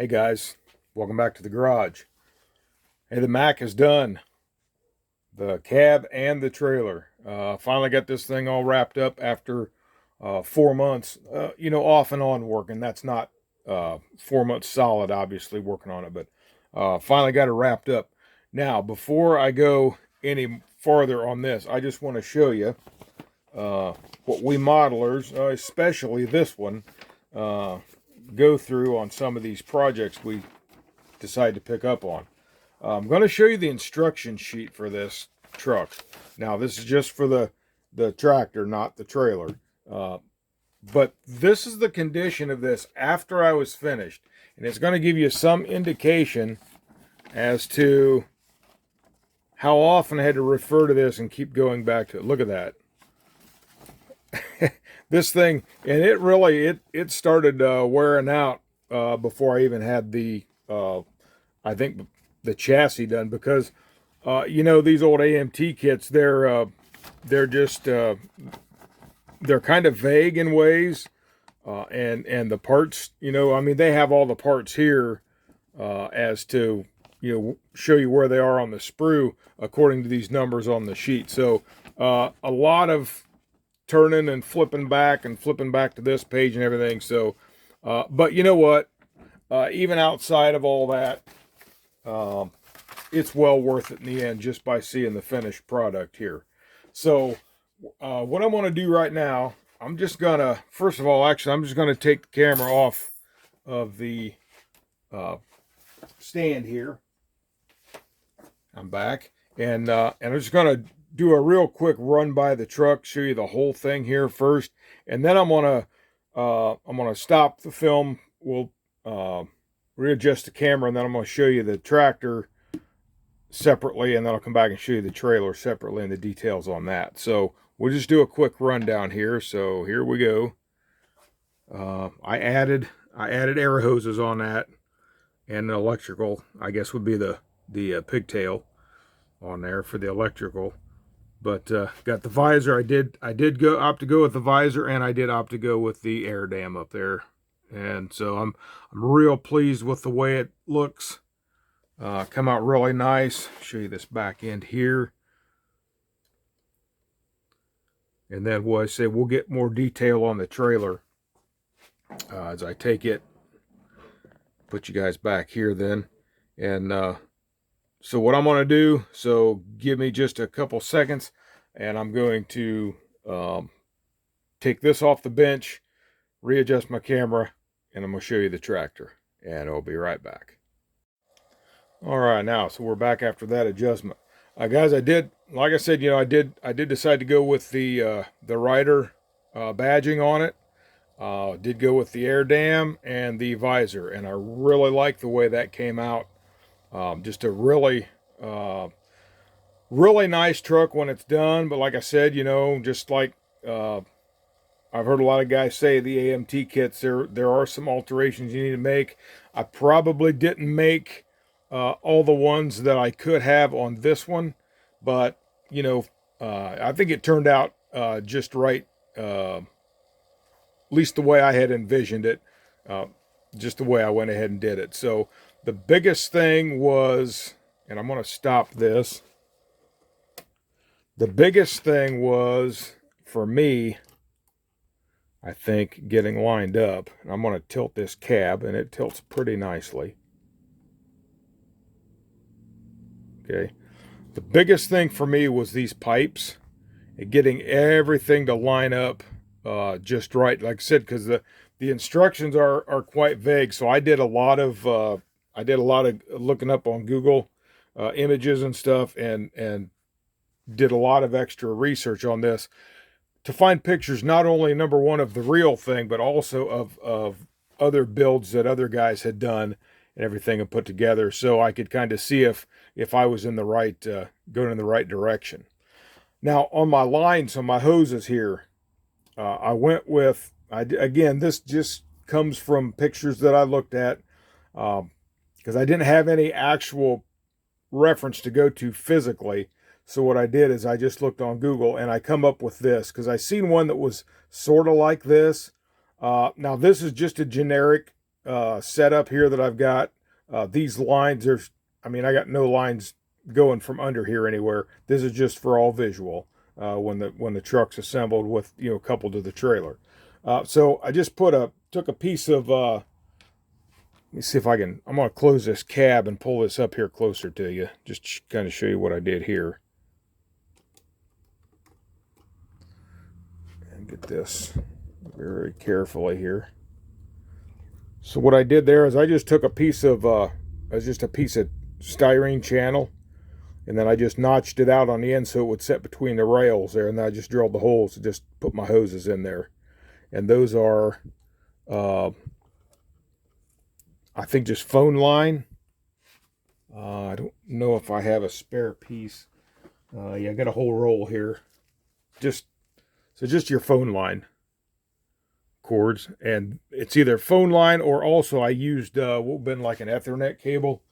Hey guys, welcome back to the garage. Hey, the Mack is done. The cab and the trailer. Finally got this thing all wrapped up after 4 months, off and on working. That's not 4 months solid, obviously, working on it, but finally got it wrapped up. Now, before I go any farther on this, I just want to show you what we modelers, especially this one, go through on some of these projects we decide to pick up on. I'm going to show you the instruction sheet for this truck. Now, this is just for the tractor, not the trailer. But this is the condition of this after I was finished. And it's going to give you some indication as to how often I had to refer to this and keep going back to it. Look at that. This thing, and it really, it started wearing out before I even had the, I think, the chassis done, because these old AMT kits, they're just they're kind of vague in ways, and the parts, they have all the parts here as to show you where they are on the sprue according to these numbers on the sheet. So a lot of turning and flipping back to this page and everything. So but you know what, even outside of all that, it's well worth it in the end, just by seeing the finished product here. So what I'm going to do right now, I'm just going to, first of all, actually, I'm just going to take the camera off of the stand here. I'm back, and I'm just going to do a real quick run by the truck, show you the whole thing here first, and then I'm going to stop the film. We'll readjust the camera, and then I'm going to show you the tractor separately, and then I'll come back and show you the trailer separately and the details on that. So we'll just do a quick rundown here. So here we go. I added air hoses on that, and the electrical, I guess, would be the pigtail on there for the electrical. But got the visor. I did opt to go with the visor, and I did opt to go with the air dam up there. And so I'm real pleased with the way it looks. Come out really nice. Show you this back end here. And then what I say, we'll get more detail on the trailer as I take it. Put you guys back here then. And so what I'm going to do, so give me just a couple seconds, and I'm going to take this off the bench, readjust my camera, and I'm going to show you the tractor. And I'll be right back. All right, now, so we're back after that adjustment. Guys, like I said, I did decide to go with the rider badging on it. Did go with the air dam and the visor, and I really like the way that came out. Just a really nice truck when it's done. But like I said, just like I've heard a lot of guys say, the AMT kits, there are some alterations you need to make. I probably didn't make all the ones that I could have on this one, but I think it turned out just right, at least the way I had envisioned it, just the way I went ahead and did it. So the biggest thing was, and I'm going to stop this, the biggest thing was for me, I think, getting lined up. And I'm going to tilt this cab, and it tilts pretty nicely. Okay, the biggest thing for me was these pipes and getting everything to line up just right, like I said, because the instructions are quite vague. So I did a lot of looking up on Google images and stuff, and did a lot of extra research on this to find pictures, not only, number one, of the real thing, but also of other builds that other guys had done and everything, and put together, so I could kind of see if I was in the right, going in the right direction. Now, on my lines, on my hoses here, I went with, again, this just comes from pictures that I looked at, because I didn't have any actual reference to go to physically. So what I did is I just looked on Google, and I come up with this, because I seen one that was sort of like this. Now, this is just a generic setup here that I've got. These lines, I got no lines going from under here anywhere. This is just for all visual when the truck's assembled with, coupled to the trailer. So I just took a piece of, let me see if I'm going to close this cab and pull this up here closer to you, just to kind of show you what I did here. And get this very carefully here. So what I did there is I just took a piece of, styrene channel, and then I just notched it out on the end so it would set between the rails there, and then I just drilled the holes and just put my hoses in there. And those are, I think, just phone line. I don't know if I have a spare piece. Yeah, I got a whole roll here. Just your phone line cords, and it's either phone line or also I used what would have been like an Ethernet cable,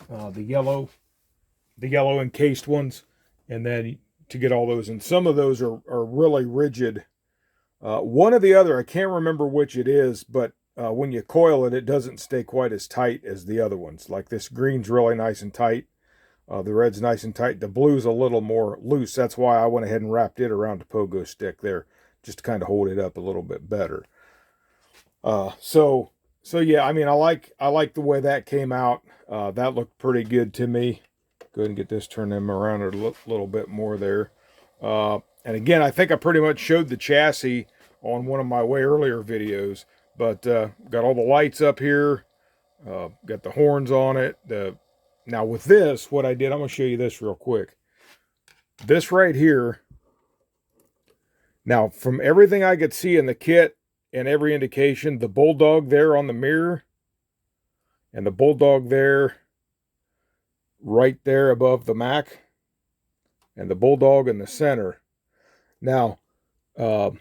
the yellow encased ones, and then to get all those. And some of those are really rigid. One or the other, I can't remember which it is, but when you coil it, it doesn't stay quite as tight as the other ones. Like this green's really nice and tight. The red's nice and tight. The blue's a little more loose. That's why I went ahead and wrapped it around the pogo stick there, just to kind of hold it up a little bit better. So yeah, I like the way that came out. That looked pretty good to me. Go ahead and get this turned around a little bit more there. And again, I think I pretty much showed the chassis on one of my way earlier videos, but got all the lights up here, got the horns on it. Now with this, what I did, I'm going to show you this real quick. This right here, now from everything I could see in the kit and every indication, the bulldog there on the mirror and the bulldog there right there above the Mack and the bulldog in the center. Now, I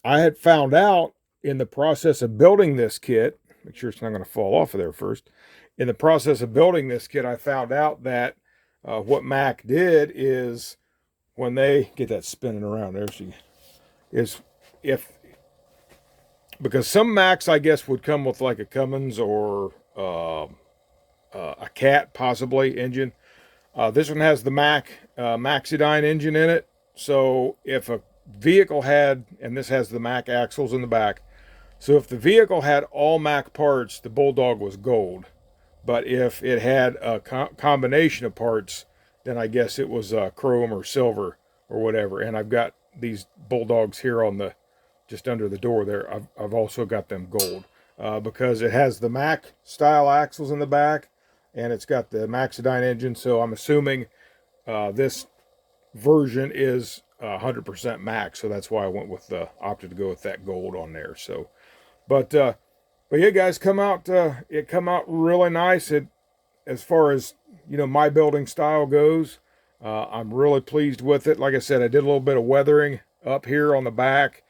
had found out in the process of building this kit, make sure it's not going to fall off of there first. In the process of building this kit, I found out that what Mack did is when they get that spinning around there, because some Macks, I guess, would come with like a Cummins or a Cat possibly engine. This one has the Mack Maxidine engine in it. So if a vehicle had, and this has the Mack axles in the back, so if the vehicle had all Mack parts, the Bulldog was gold. But if it had a combination of parts, then I guess it was chrome or silver or whatever. And I've got these Bulldogs here on just under the door there. I've also got them gold because it has the Mack style axles in the back, and it's got the Maxidine engine. So I'm assuming this version is 100% Mack, so that's why I went with opted to go with that gold on there. So, but yeah, guys, it come out really nice. As far as my building style goes, I'm really pleased with it. Like I said, I did a little bit of weathering up here on the back,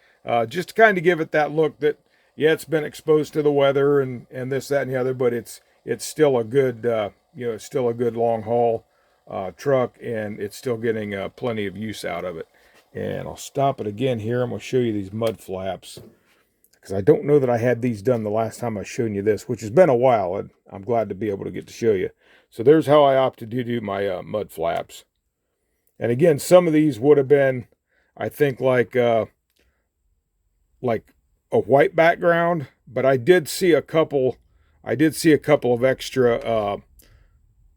just to kind of give it that look that it's been exposed to the weather and this, that, and the other, but it's still a good it's still a good long haul truck, and it's still getting plenty of use out of it. And I'll stop it again here. I'm going to show you these mud flaps, because I don't know that I had these done the last time I showed you this, which has been a while, and I'm glad to be able to get to show you. So there's how I opted to do my mud flaps. And again, some of these would have been, I think, like a white background, but I did see a couple of extra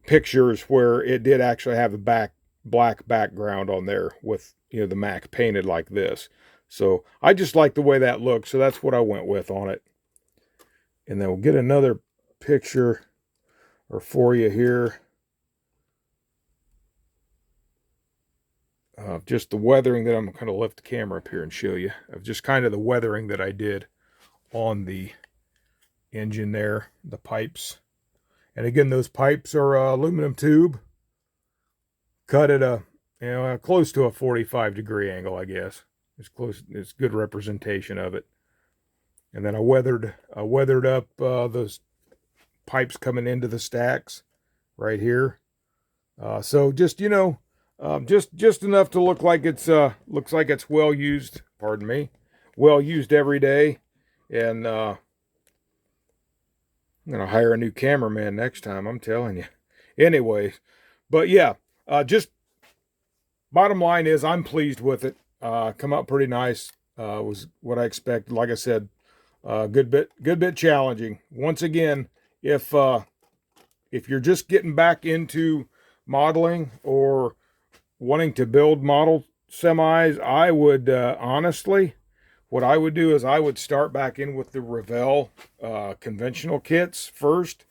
pictures where it did actually have a black background on there with the Mack painted like this. So I just like the way that looks, so that's what I went with on it. And then we'll get another picture for you here of just the weathering that I'm going to lift the camera up here and show you, of just kind of the weathering that I did on the engine there, the pipes. And again, those pipes are aluminum tube, cut at close to a 45-degree angle, I guess. It's good representation of it. And then I weathered up those pipes coming into the stacks right here. So just just enough to look like it's well used. Pardon me, well used every day. And I'm going to hire a new cameraman next time, I'm telling you. Anyway, but yeah, just bottom line is I'm pleased with it. Come out pretty nice. Was what I expected. Like I said, good bit challenging. Once again, if you're just getting back into modeling or wanting to build model semis, I would honestly, what I would do is I would start back in with the Revell conventional kits first,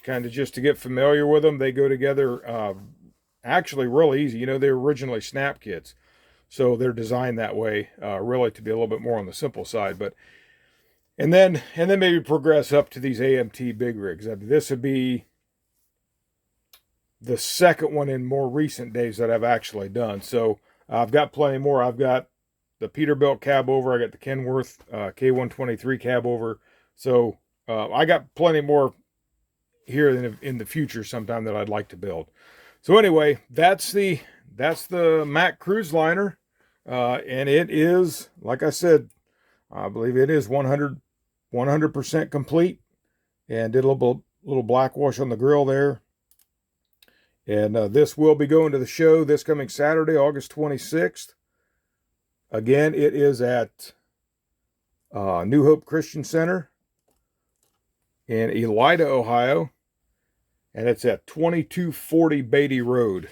kind of just to get familiar with them. They go together actually real easy. You know, they're originally snap kits, so they're designed that way, really to be a little bit more on the simple side. But and then maybe progress up to these AMT big rigs. I mean, this would be the second one in more recent days that I've actually done. So I've got plenty more. I've got the Peterbilt cab over. I got the Kenworth K123 cab over. So I got plenty more here in the future sometime that I'd like to build. So anyway, that's the Mack Cruiseliner, and it is, like I said, I believe it is 100% complete, and did a little black wash on the grill there. And this will be going to the show this coming Saturday, August 26th. Again, it is at New Hope Christian Center in Elida, Ohio. And it's at 2240 Beatty Road.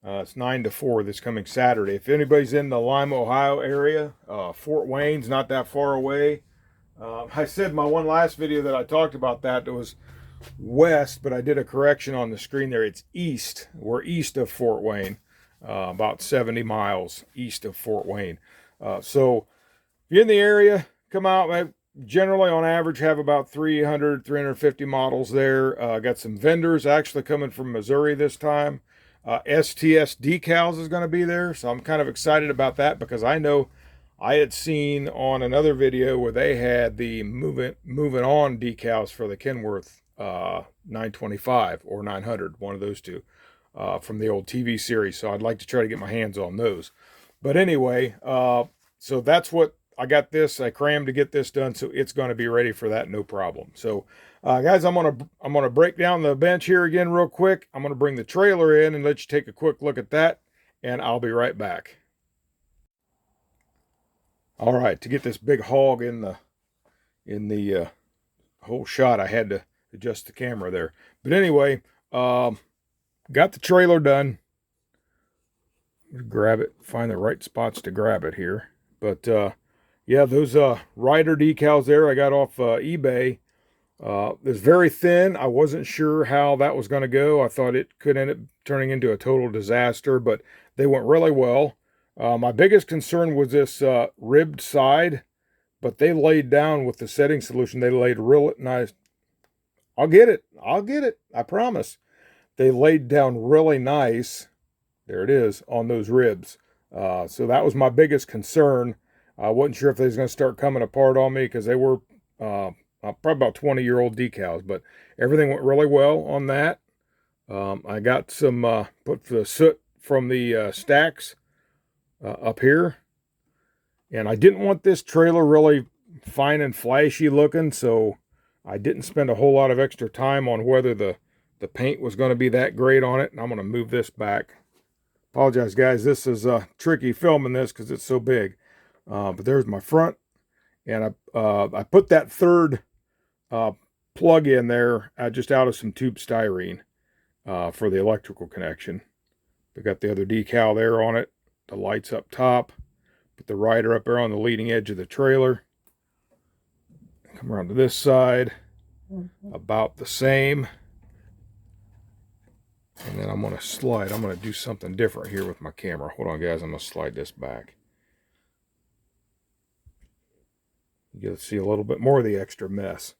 It's 9 to 4 this coming Saturday. If anybody's in the Lima, Ohio area, Fort Wayne's not that far away. I said in my one last video that I talked about that, it was west, but I did a correction on the screen there. It's east. We're east of Fort Wayne, about 70 miles east of Fort Wayne. So if you're in the area, come out. I generally, on average, have about 350 models there. Got some vendors actually coming from Missouri this time. STS Decals is going to be there, so I'm kind of excited about that because I know I had seen on another video where they had the moving on decals for the Kenworth 925 or 900, one of those two, from the old TV series. So I'd like to try to get my hands on those. But anyway, so that's what I got this. I crammed to get this done, so it's going to be ready for that, no problem. So, guys, I'm gonna break down the bench here again real quick. I'm gonna bring the trailer in and let you take a quick look at that, and I'll be right back. All right, to get this big hog in the whole shot, I had to adjust the camera there. But anyway, got the trailer done. Grab it, find the right spots to grab it here. But yeah, those rider decals there I got off eBay. It's very thin. I wasn't sure how that was going to go. I thought it could end up turning into a total disaster, but they went really well. My biggest concern was this ribbed side, but they laid down with the setting solution. They laid real nice. I'll get it. I promise. They laid down really nice. There it is on those ribs. So that was my biggest concern. I wasn't sure if they was going to start coming apart on me because they were probably about 20-year-old decals, but everything went really well on that. I got some put the soot from the stacks up here, and I didn't want this trailer really fine and flashy looking, so I didn't spend a whole lot of extra time on whether the paint was going to be that great on it. And I'm going to move this back. Apologize, guys. This is tricky filming this because it's so big. But there's my front, and I put that third plug in there just out of some tube styrene for the electrical connection. We got the other decal there on it. The lights up top. Put the rider up there on the leading edge of the trailer. Come around to this side. About the same. And then I'm going to slide. I'm going to do something different here with my camera. Hold on, guys. I'm going to slide this back. You get to see a little bit more of the extra mess.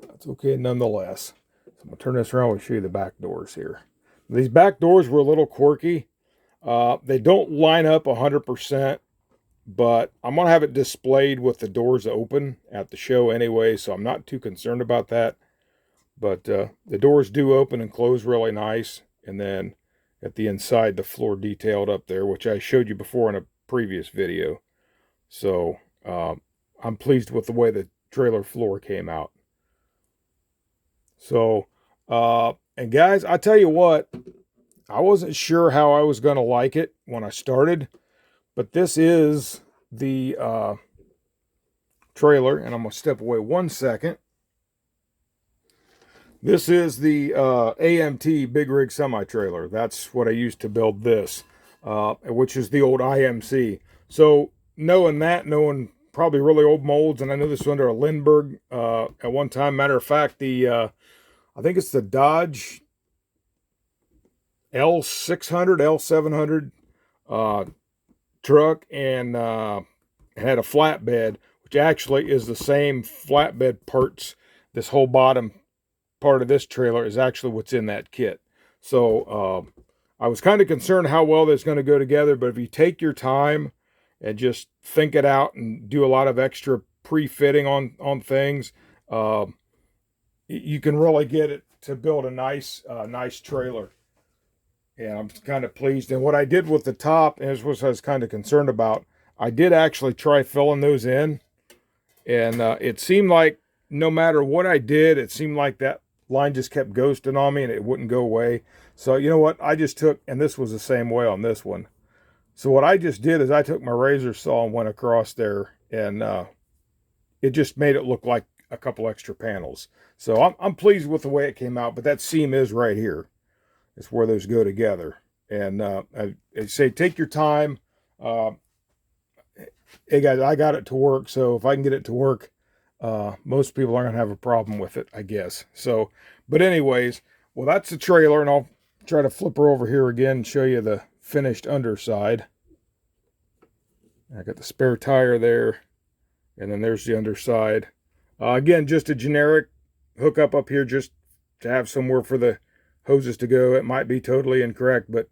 That's okay nonetheless. So I'm going to turn this around and show you the back doors here. These back doors were a little quirky. They don't line up 100%, but I'm going to have it displayed with the doors open at the show anyway, so I'm not too concerned about that. But the doors do open and close really nice. And then at the inside, the floor detailed up there, which I showed you before in a previous video. So I'm pleased with the way the trailer floor came out. So, and guys, I tell you what, I wasn't sure how I was going to like it when I started, but this is the trailer, and I'm going to step away 1 second. This is the AMT Big Rig Semi Trailer. That's what I used to build this, which is the old IMC. So knowing probably really old molds, and I know this was under a Lindbergh at one time. Matter of fact, I think it's the Dodge L600, L700 truck, and had a flatbed, which actually is the same flatbed parts. This whole bottom part of this trailer is actually what's in that kit. So I was kind of concerned how well that's going to go together, but if you take your time and just think it out and do a lot of extra pre-fitting on things, you can really get it to build a nice trailer. And I'm kind of pleased. And what I did with the top, and this was I was kind of concerned about, I did actually try filling those in, and it seemed like no matter what I did, it seemed like that line just kept ghosting on me and it wouldn't go away. So you know what? I just took, and this was the same way on this one. So what I just did is I took my razor saw and went across there, and it just made it look like a couple extra panels. So I'm pleased with the way it came out, but that seam is right here. It's where those go together. And I say take your time. Hey guys, I got it to work, so if I can get it to work, most people aren't gonna have a problem with it, I guess. So, but anyways, well, that's the trailer, and I'll try to flip her over here again and show you the finished underside. I got the spare tire there, and then there's the underside. Again, just a generic hookup up here just to have somewhere for the hoses to go. It might be totally incorrect, but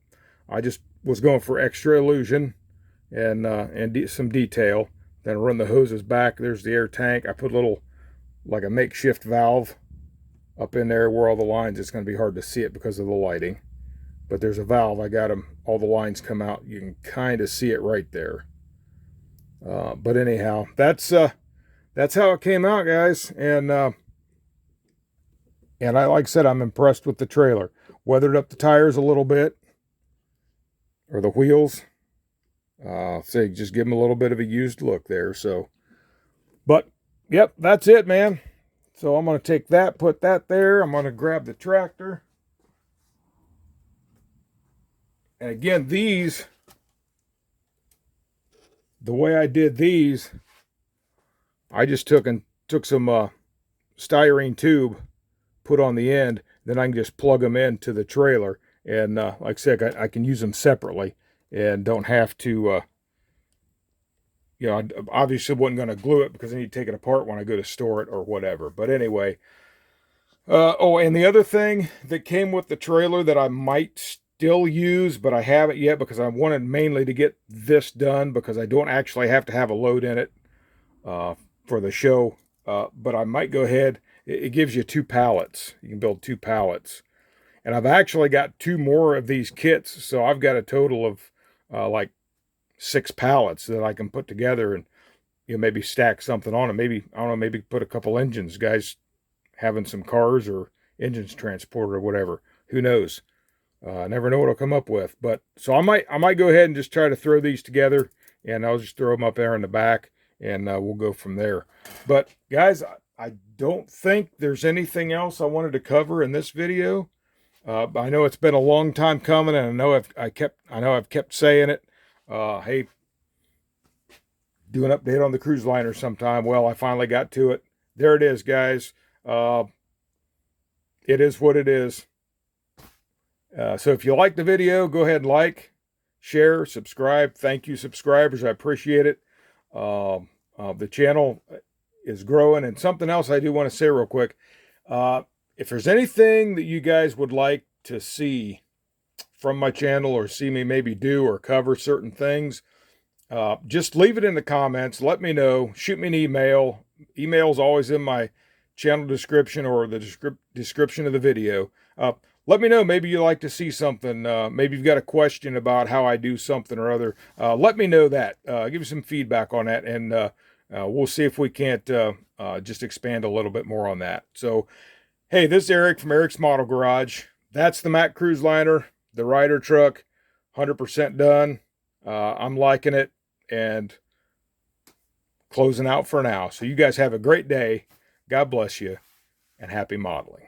I just was going for extra illusion and some detail. Then I run the hoses back. There's the air tank. I put a little, like a makeshift valve up in there where all the lines, it's going to be hard to see it because of the lighting. But there's a valve. I got them, all the lines come out. You can kind of see it right there. But anyhow, that's how it came out, guys. And like I said, I'm impressed with the trailer. Weathered up the tires a little bit, or the wheels. So just give them a little bit of a used look there. So, but yep, that's it, man. So I'm going to take that, put that there. I'm going to grab the tractor. And again, these, the way I did these, I just took some styrene tube, put on the end, then I can just plug them into the trailer. And like I said, I can use them separately and don't have to, you know, I obviously wasn't going to glue it because I need to take it apart when I go to store it or whatever. But anyway, oh, and the other thing that came with the trailer that I might still use, but I haven't yet because I wanted mainly to get this done because I don't actually have to have a load in it for the show. But I might go ahead. It gives you 2 pallets. You can build 2 pallets. And I've actually got 2 more of these kits. So I've got a total of like 6 pallets that I can put together and, you know, maybe stack something on it. Maybe, I don't know, maybe put a couple engines, guys having some cars or engines transported or whatever. Who knows? I never know what I'll come up with. But so I might go ahead and just try to throw these together, and I'll just throw them up there in the back, and we'll go from there. But guys, I don't think there's anything else I wanted to cover in this video. I know it's been a long time coming, and I know I've kept saying it. Hey, do an update on the Cruiseliner sometime. Well, I finally got to it. There it is, guys. It is what it is. So if you like the video, go ahead and like, share, subscribe. Thank you, subscribers. I appreciate it. The channel is growing. And something else I do want to say real quick. If there's anything that you guys would like to see from my channel, or see me maybe do or cover certain things, just leave it in the comments. Let me know. Shoot me an email. Email is always in my channel description or the description of the video. Let me know. Maybe you like to see something. Maybe you've got a question about how I do something or other. Let me know that. Give me some feedback on that, and we'll see if we can't just expand a little bit more on that. So, Hey, this is Eric from Eric's Model Garage. That's the Mack Cruiseliner, the Rider truck, 100% done. I'm liking it and closing out for now. So you guys have a great day. God bless you and happy modeling.